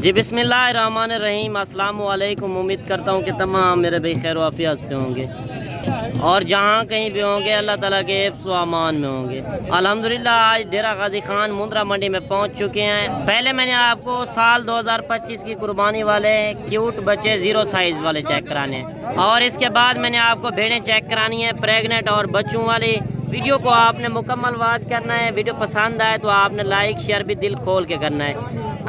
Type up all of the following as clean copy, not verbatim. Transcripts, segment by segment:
जी बिस्मिल्लाहिर्रहमानिर्रहीम। अस्सलाम वालेकुम। उम्मीद करता हूँ कि तमाम मेरे भाई खैर वाफियत से होंगे और जहाँ कहीं भी होंगे अल्लाह ताला के हिफ्ज़ व अमान में होंगे। अल्हम्दुलिल्लाह आज डेरा गाजी खान मुंद्रा मंडी में पहुँच चुके हैं। पहले मैंने आपको साल 2025 की कुर्बानी वाले क्यूट बच्चे ज़ीरो साइज़ वाले चेक कराने हैं और इसके बाद मैंने आपको भेड़ें चेक करानी है प्रेगनेंट और बच्चों वाली। वीडियो को आपने मुकम्मल वॉच करना है। वीडियो पसंद आए तो आपने लाइक शेयर भी दिल खोल के करना है।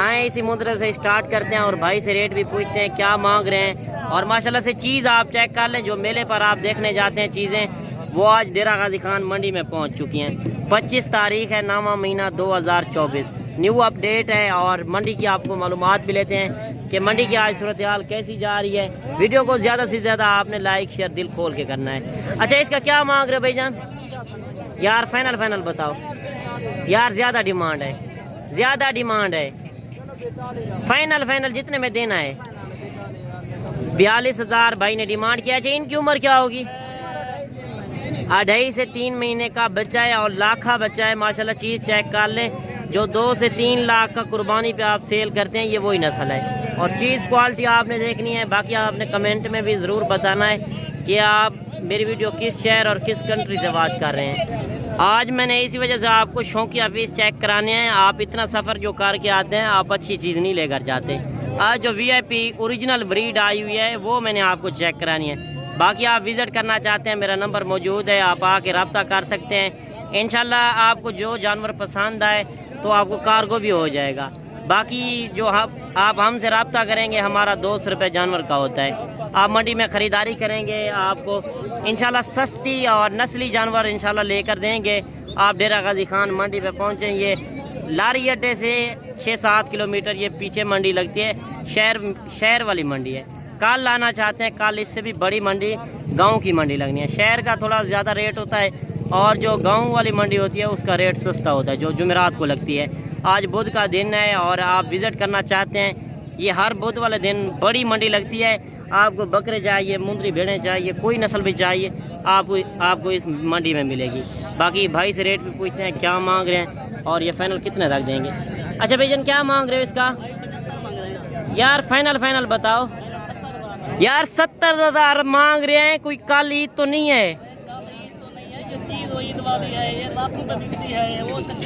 आए इसी मुद्रा से स्टार्ट करते हैं और भाई से रेट भी पूछते हैं क्या मांग रहे हैं और माशाल्लाह से चीज़ आप चेक कर लें। जो मेले पर आप देखने जाते हैं चीज़ें वो आज डेरा गाजी खान मंडी में पहुंच चुकी हैं। 25 तारीख है, नामा महीना 2024। न्यू अपडेट है और मंडी की आपको मालूमात भी लेते हैं कि मंडी की आज सूरत हाल कैसी जा रही है। वीडियो को ज़्यादा से ज़्यादा आपने लाइक शेयर दिल खोल के करना है। अच्छा, इसका क्या मांग रहे भाईजान? यार फाइनल बताओ यार, ज़्यादा डिमांड है, ज़्यादा डिमांड है। फाइनल जितने में देना है। 42,000 भाई ने डिमांड किया। चाहिए इनकी उम्र क्या होगी? 2.5 से 3 महीने का बच्चा है और लाखा बच्चा है। माशाल्लाह चीज़ चेक कर लें। जो 2 से 3 लाख का कुर्बानी पे आप सेल करते हैं ये वही नस्ल है और चीज़ क्वालिटी आपने देखनी है। बाकी आपने कमेंट में भी ज़रूर बताना है कि आप मेरी वीडियो किस शहर और किस कंट्री से वॉच कर रहे हैं। आज मैंने इसी वजह से आपको शौकिया पीस चेक कराने हैं। आप इतना सफ़र जो करके आते हैं आप अच्छी चीज़ नहीं लेकर जाते। आज जो VIP ओरिजिनल ब्रीड आई हुई है वो मैंने आपको चेक करानी है। बाकी आप विज़िट करना चाहते हैं, मेरा नंबर मौजूद है, आप आके रब्ता कर सकते हैं। इंशाल्लाह आपको जो जानवर पसंद आए तो आपको कार्गो भी हो जाएगा। बाकी जो आप हमसे रब्ता करेंगे हमारा 200 रुपये जानवर का होता है। आप मंडी में ख़रीदारी करेंगे आपको इंशाल्लाह सस्ती और नस्ली जानवर इंशाल्लाह लेकर देंगे। आप डेरा गाजी खान मंडी पे पहुँचें। ये लारी अड्डे से 6-7 किलोमीटर ये पीछे मंडी लगती है। शहर वाली मंडी है। कल लाना चाहते हैं कल इससे भी बड़ी मंडी गांव की मंडी लगनी है। शहर का थोड़ा ज़्यादा रेट होता है और जो गांव वाली मंडी होती है उसका रेट सस्ता होता है जो जुमेरात को लगती है। आज बुध का दिन है और आप विज़िट करना चाहते हैं, ये हर बुध वाले दिन बड़ी मंडी लगती है। आपको बकरे चाहिए, मुंद्री भेड़ें चाहिए, कोई नस्ल भी चाहिए आपको इस मंडी में मिलेगी। बाकी भाई से रेट भी पूछते हैं क्या मांग रहे हैं और ये फाइनल कितने तक देंगे। अच्छा भाईजान क्या मांग रहे हो इसका? यार फाइनल बताओ यार। 70,000 मांग रहे हैं। कोई कल ईद तो नहीं है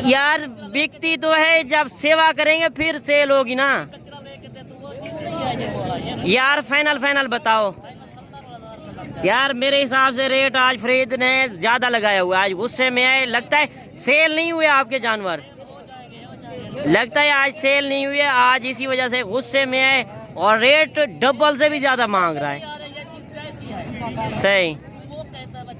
यार? बिकती तो है, जब सेवा करेंगे फिर सेल होगी ना यार। फाइनल बताओ यार। मेरे हिसाब से रेट आज फरीद ने ज़्यादा लगाया हुआ है। आज गुस्से में है, लगता है सेल नहीं हुए आपके जानवर, लगता है आज सेल नहीं हुए। आज इसी वजह से गुस्से में है और रेट डबल से भी ज़्यादा मांग रहा है। सही।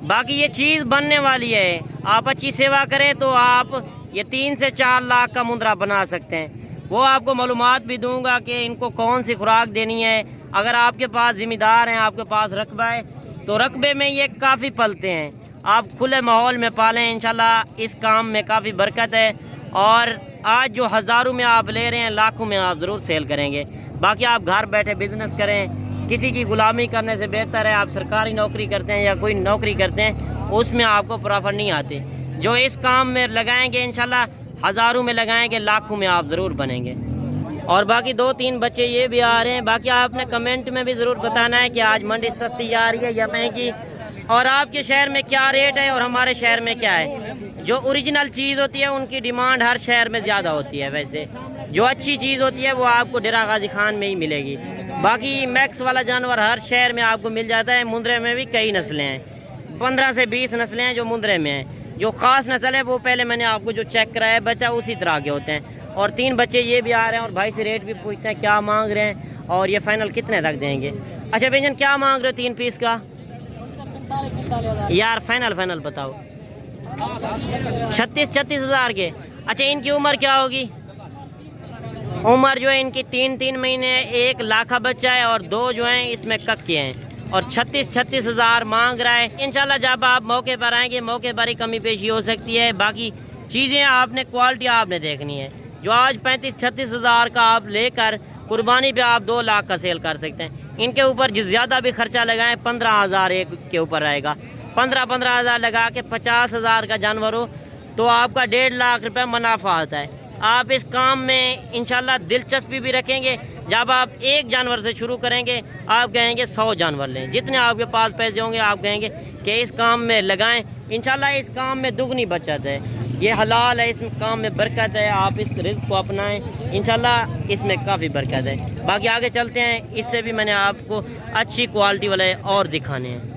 बाकी ये चीज़ बनने वाली है। आप अच्छी सेवा करें तो आप ये 3 से 4 लाख का मुंद्रा बना सकते हैं। वो आपको मालूमात भी दूंगा कि इनको कौन सी खुराक देनी है। अगर आपके पास ज़िम्मेदार हैं, आपके पास रकबा है तो रकबे में ये काफ़ी पलते हैं। आप खुले माहौल में पालें, इंशाल्लाह इस काम में काफ़ी बरकत है। और आज जो हज़ारों में आप ले रहे हैं लाखों में आप ज़रूर सेल करेंगे। बाकी आप घर बैठे बिजनेस करें, किसी की गुलामी करने से बेहतर है आप सरकारी नौकरी करते हैं या कोई नौकरी करते हैं उसमें आपको प्रॉफिट नहीं आते। जो इस काम में लगाएंगे इंशाल्लाह हज़ारों में लगाएंगे, लाखों में आप ज़रूर बनेंगे। और बाकी 2-3 बच्चे ये भी आ रहे हैं। बाकी आपने कमेंट में भी ज़रूर बताना है कि आज मंडी सस्ती जा रही है या महंगी और आपके शहर में क्या रेट है और हमारे शहर में क्या है। जो ओरिजिनल चीज़ होती है उनकी डिमांड हर शहर में ज़्यादा होती है। वैसे जो अच्छी चीज़ होती है वो आपको डेरा गाजी खान में ही मिलेगी। बाकी मैक्स वाला जानवर हर शहर में आपको मिल जाता है। मुंद्रे में भी कई नस्लें हैं, 15 से 20 नस्लें हैं जो मुंद्रे में हैं। जो ख़ास नस्ल है वो पहले मैंने आपको जो चेक कराया बच्चा उसी तरह के होते हैं। और 3 बच्चे ये भी आ रहे हैं और भाई से रेट भी पूछते हैं क्या मांग रहे हैं और ये फाइनल कितने तक देंगे। अच्छा भैया क्या मांग रहे हो 3 पीस का? यार फाइनल बताओ। 36,000 के। अच्छा इनकी उम्र क्या होगी? उम्र जो है इनकी 3-3 महीने, 1 लाखा बच्चा है और 2 जो हैं इसमें कक्के हैं और 36,000 मांग रहा है। इंशाल्लाह जब आप मौके पर आएंगे मौके पर ही कमी पेशी हो सकती है। बाकी चीज़ें आपने क्वालिटी आपने देखनी है। जो आज 35-36,000 का आप लेकर कुर्बानी पे आप 2 लाख का सेल कर सकते हैं। इनके ऊपर जिस ज़्यादा भी खर्चा लगाएं 15,000 एक के ऊपर आएगा। 15,000 लगा के 50,000 का जानवर हो तो आपका 1.5 लाख रुपये मुनाफा आता है। आप इस काम में इंशाल्लाह दिलचस्पी भी रखेंगे। जब आप एक जानवर से शुरू करेंगे आप कहेंगे 100 जानवर लें, जितने आपके पास पैसे होंगे आप कहेंगे कि इस काम में लगाएं। इंशाल्लाह इस काम में दुगनी बचत है, ये हलाल है, इस काम में बरकत है। आप इस रिस्क को अपनाएं, इंशाल्लाह इसमें काफ़ी बरकत है। बाकी आगे चलते हैं, इससे भी मैंने आपको अच्छी क्वालिटी वाले और दिखाने हैं।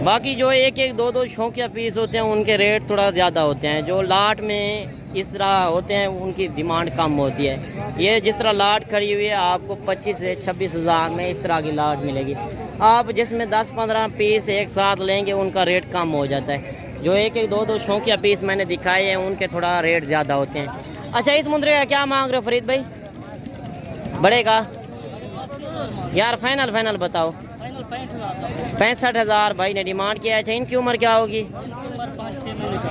बाकी जो एक एक दो दो शौकिया पीस होते हैं उनके रेट थोड़ा ज़्यादा होते हैं। जो लाट में इस तरह होते हैं उनकी डिमांड कम होती है। ये जिस तरह लाट खड़ी हुई है आपको 25 से 26 हज़ार में इस तरह की लाट मिलेगी। आप जिसमें 10-15 पीस एक साथ लेंगे उनका रेट कम हो जाता है। जो एक एक दो दो शौकिया पीस मैंने दिखाए हैं उनके थोड़ा रेट ज़्यादा होते हैं। अच्छा, इस मुंदरे का क्या मांग रहे हो फरीद भाई? बड़े का यार फाइनल बताओ। 65,000 भाई ने डिमांड किया है। अच्छा, इनकी उम्र क्या होगी?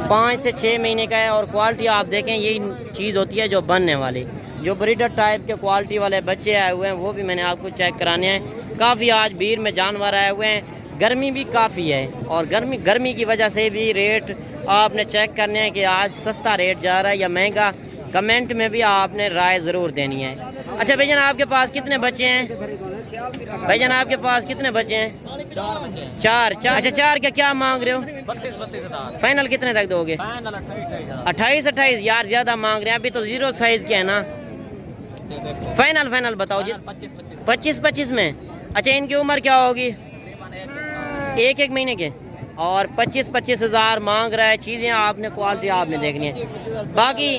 5 से 6 महीने का है। और क्वालिटी आप देखें, यही चीज़ होती है जो बनने वाली। जो ब्रीडर टाइप के क्वालिटी वाले बच्चे आए हुए हैं वो भी मैंने आपको चेक कराने हैं। काफ़ी आज भीड़ में जानवर आए हुए हैं, गर्मी भी काफ़ी है और गर्मी की वजह से भी रेट आपने चेक करने हैं कि आज सस्ता रेट जा रहा है या महंगा। कमेंट में भी आपने राय ज़रूर देनी है। अच्छा भाईजान, आपके पास कितने बच्चे हैं? भाईजान आपके पास कितने बच्चे हैं? 4 बच्चे हैं। 4। अच्छा, 4 का क्या मांग रहे हो? 32,000। फाइनल कितने तक दोगे? 28,000 यार, ज़्यादा मांग रहे हैं। अभी तो 0 साइज़ के है ना। फाइनल बताओ जी। 25 में। अच्छा, इनकी उम्र क्या होगी? 1 महीने के। और 25 हज़ार मांग रहा है। चीज़ें आपने क्वालिटी आपने देखनी है। बाकी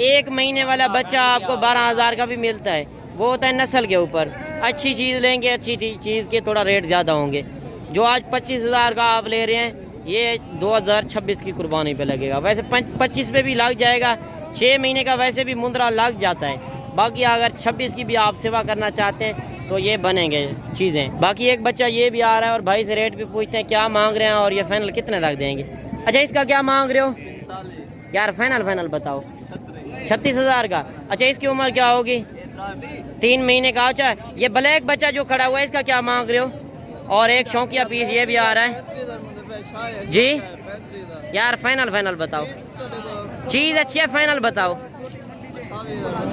1 महीने वाला बच्चा आपको 12,000 का भी मिलता है। वो होता है नस्ल के ऊपर। अच्छी चीज़ लेंगे, अच्छी चीज़ के थोड़ा रेट ज़्यादा होंगे। जो आज 25,000 का आप ले रहे हैं ये 2026 की कुर्बानी पे लगेगा। वैसे 25 पे भी लग जाएगा। 6 महीने का वैसे भी मुंद्रा लग जाता है। बाकी अगर 26 की भी आप सेवा करना चाहते हैं तो ये बनेंगे चीज़ें। बाकी एक बच्चा ये भी आ रहा है और भाई से रेट भी पूछते हैं क्या मांग रहे हैं और ये फाइनल कितने रख देंगे। अच्छा, इसका क्या मांग रहे हो यार? फाइनल बताओ। 36,000 का। अच्छा, इसकी उम्र क्या होगी? 3 महीने का। अच्छा, ये ब्लैक बच्चा जो खड़ा हुआ है इसका क्या मांग रहे हो? और एक शौकिया पीस ये भी आ रहा है जी। यार फाइनल बताओ। चीज़ अच्छी है, फाइनल बताओ।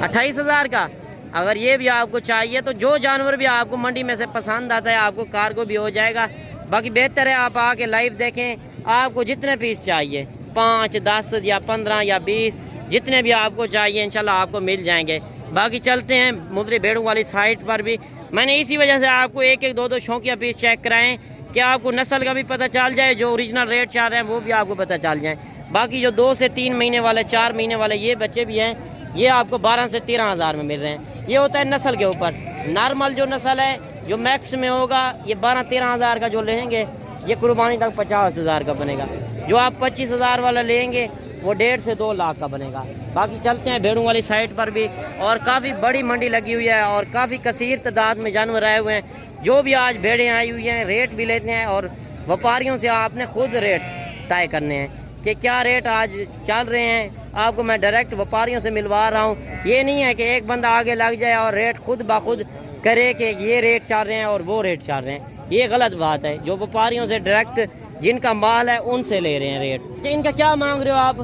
28,000 का। अगर ये भी आपको चाहिए तो जो जानवर भी आपको मंडी में से पसंद आता है आपको कार्गो भी हो जाएगा। बाकी बेहतर है आप आके लाइव देखें। आपको जितने पीस चाहिए, 5, 10 या 15 या 20, जितने भी आपको चाहिए इंशाल्लाह आपको मिल जाएंगे। बाकी चलते हैं मुंद्री भेड़ों वाली साइट पर भी। मैंने इसी वजह से आपको एक एक दो शौकिया पीस चेक कराएं कि आपको नस्ल का भी पता चल जाए, जो ओरिजिनल रेट चल रहे हैं वो भी आपको पता चल जाए। बाकी जो 2 से 3 महीने वाले, 4 महीने वाले ये बच्चे भी हैं, ये आपको 12 से 13,000 में मिल रहे हैं। ये होता है नस्ल के ऊपर। नॉर्मल जो नस्ल है जो मैक्स में होगा ये 12-13,000 का जो लेंगे ये कुर्बानी तक 50,000 का बनेगा। जो आप 25,000 वाला लेंगे वो 1.5 से 2 लाख का बनेगा। बाकी चलते हैं भेड़ों वाली साइट पर भी। और काफ़ी बड़ी मंडी लगी हुई है और काफ़ी कसीर तादाद में जानवर आए हुए हैं। जो भी आज भेड़ें आई हुई हैं रेट भी लेते हैं और व्यापारियों से आपने खुद रेट तय करने हैं कि क्या रेट आज चल रहे हैं। आपको मैं डायरेक्ट व्यापारियों से मिलवा रहा हूँ। ये नहीं है कि एक बंदा आगे लग जाए और रेट खुद ब खुद करे कि ये रेट चल रहे हैं और वो रेट चल रहे हैं। ये गलत बात है। जो व्यापारियों से डायरेक्ट जिनका माल है उनसे ले रहे हैं रेट। इनका क्या मांग रहे हो आप?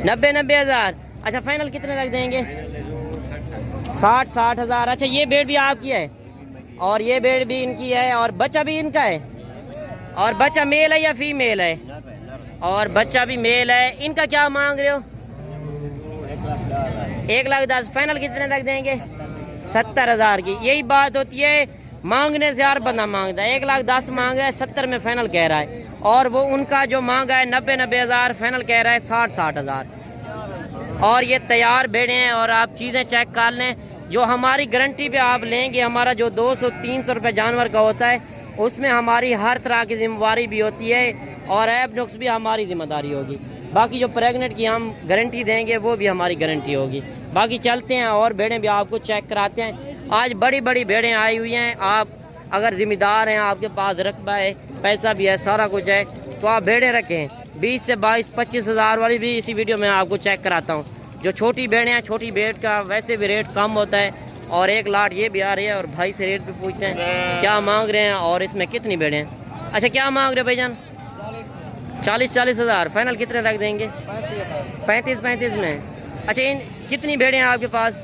90 हज़ार। अच्छा, फाइनल कितने तक देंगे? 60 हज़ार। अच्छा, ये बेड भी आपकी है और ये बेड भी इनकी है और बच्चा भी इनका है। और बच्चा मेल है या फीमेल है? और बच्चा भी मेल है। इनका क्या मांग रहे हो? 1,10,000। फाइनल कितने तक देंगे? 70,000 की। यही बात होती है, मांगने से यार बंदा मांगता है। 1,10,000 मांग रहा है, 70 में फाइनल कह रहा है। और वो उनका जो मांगा है 90 हज़ार, फाइनल कह रहा है 60 हज़ार। और ये तैयार भेड़े हैं और आप चीज़ें चेक कर लें। जो हमारी गारंटी पे आप लेंगे, हमारा जो 200-300 रुपये जानवर का होता है उसमें हमारी हर तरह की जिम्मेवारी भी होती है और ऐप नुक्स भी हमारी जिम्मेदारी होगी। बाकी जो प्रेग्नेंट की हम गारंटी देंगे वो भी हमारी गारंटी होगी। बाकी चलते हैं और भेड़ें भी आपको चेक कराते हैं। आज बड़ी बड़ी भेड़ें आई हुई हैं। आप अगर ज़िम्मेदार हैं, आपके पास रकबा है, पैसा भी है, सारा कुछ है, तो आप भेड़ें रखें। 20 से 22-25 हज़ार वाली भी इसी वीडियो में आपको चेक कराता हूँ। जो छोटी भेड़ें हैं, छोटी भेड़ का वैसे भी रेट कम होता है। और एक लाट ये भी आ रही है और भाई से रेट भी पूछते हैं क्या मांग रहे हैं और इसमें कितनी भेड़ें हैं। अच्छा, क्या मांग रहे हो भाईजान? 40 हज़ार। फाइनल कितने तक देंगे? 35 में। अच्छा, इन कितनी भेड़ें हैं आपके पास?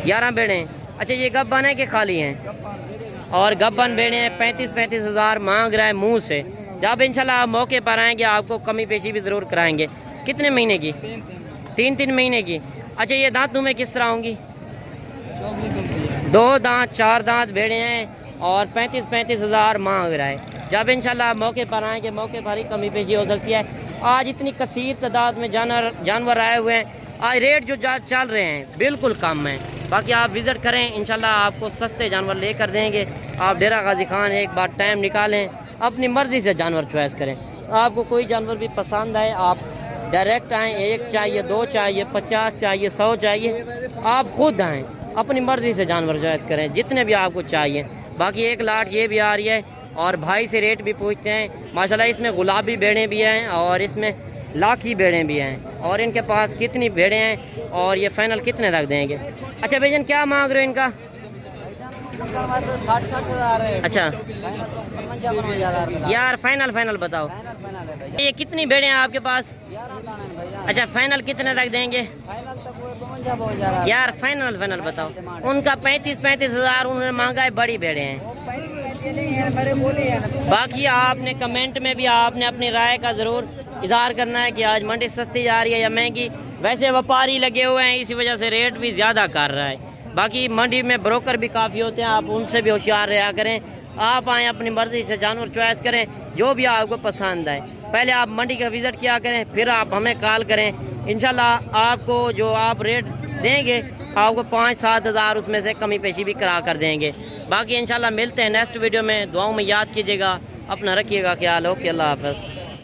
11 भेड़ें हैं। अच्छा, ये गब्बन है कि खाली हैं? और गब्बन भेड़ें हैं। 35-35 हज़ार मांग रहा है मुँह से। जब इंशाल्लाह आप मौके पर आएंगे आपको कमी पेशी भी ज़रूर कराएंगे। कितने महीने की? 3 महीने की। अच्छा, ये दांतों में किस तरह होंगी? 2 दांत 4 दांत भेड़े हैं और 35-35 हज़ार मांग रहा है। जब इंशाल्लाह आप मौके पर आएंगे मौके पर ही कमी पेशी हो सकती है। आज इतनी कसीर तादाद में जानवर आए हुए हैं। आज रेट जो चल रहे हैं बिल्कुल कम है। बाकी आप विज़िट करें, इंशाल्लाह आपको सस्ते जानवर लेकर देंगे। आप डेरा गाजी खान एक बार टाइम निकालें, अपनी मर्ज़ी से जानवर चॉइस करें। आपको कोई जानवर भी पसंद आए आप डायरेक्ट आएँ। 1 चाहिए, 2 चाहिए, 50 चाहिए, 100 चाहिए, आप खुद आएँ, अपनी मर्ज़ी से जानवर चॉइस करें जितने भी आपको चाहिए। बाकी एक लाट ये भी आ रही है और भाई से रेट भी पूछते हैं। माशाल्लाह इसमें गुलाबी भेड़ें भी हैं और इसमें लाखी भेड़ें भी हैं। और इनके पास कितनी भेड़ें हैं और ये फाइनल कितने तक देंगे? अच्छा भाईजान, क्या मांग रहे हो इनका? 60 हज़ार है। अच्छा यार, फाइनल बताओ। ये कितनी भेड़ें हैं आपके पास? 11 अच्छा, फाइनल कितने तक देंगे? फाइनल तक वो 52 यार फाइनल बताओ। उनका 35-35 हज़ार उन्होंने मांगा है, बड़ी भेड़ें हैं। बाकी आपने कमेंट में भी आपने अपनी राय का ज़रूर इजहार करना है कि आज मंडी सस्ती जा रही है या महंगी। वैसे व्यापारी लगे हुए हैं, इसी वजह से रेट भी ज़्यादा कर रहा है। बाकी मंडी में ब्रोकर भी काफ़ी होते हैं, आप उनसे भी होशियार रहा करें। आप आएँ, अपनी मर्ज़ी से जानवर चॉइस करें जो भी आपको पसंद आए। पहले आप मंडी का विज़िट किया करें, फिर आप हमें कॉल करें। इंशाल्लाह आपको जो आप रेट देंगे आपको 5-7 हज़ार उसमें से कमी पेशी भी करा कर देंगे। बाकी इंशाल्लाह मिलते हैं नेक्स्ट वीडियो में। दुआओं में याद कीजिएगा, अपना रखिएगा ख्याल। ओके, अल्लाह हाफ़िज़।